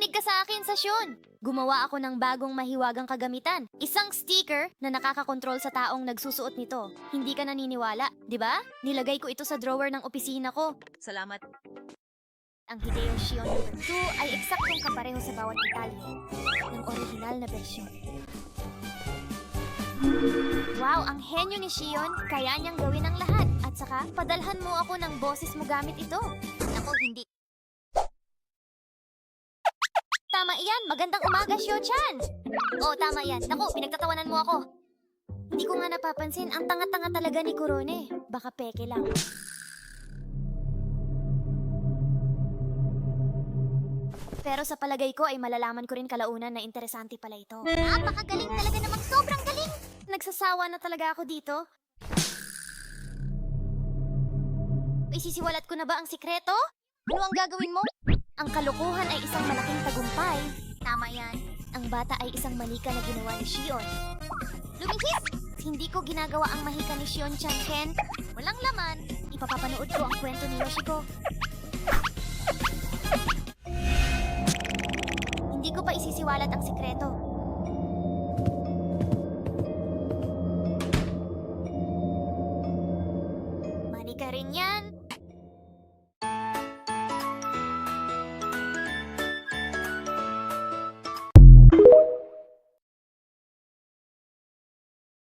Makinig ka sa akin, Sasyon. Gumawa ako ng bagong mahiwagang kagamitan. Isang sticker na nakakakontrol sa taong nagsusuot nito. Hindi ka naniniwala, di ba? Nilagay ko ito sa drawer ng opisina ko. Salamat. Ang Hideo Shion number 2 ay eksaktong kapareho sa bawat detalye ng orihinal na bersyon. Wow, ang henyo ni Shion, kaya niyang gawin ang lahat. At saka, padalhan mo ako ng boses mo gamit ito. Ako, hindi. Tama iyan, magandang umaga, Shio-chan! Oo, tama yan. Naku, pinagtatawanan mo ako. Hindi ko nga napapansin, ang tanga-tanga talaga ni Kurone. Baka peke lang. Pero sa palagay ko ay malalaman ko rin kalaunan na interesante pala ito. Napakagaling talaga namang sobrang galing! Nagsasawa na talaga ako dito. Isisiwalat ko na ba ang sikreto? Ano ang gagawin mo? Ang kalokohan ay isang malaking tagumpay. Tama yan. Ang bata ay isang manika na ginawa ni Shion. Lumihis! Hindi ko ginagawa ang mahika ni Shion-chan, Ken. Walang laman. Ipapapanood ko ang kwento ni Yoshiko. Hindi ko pa isisiwalat ang sikreto.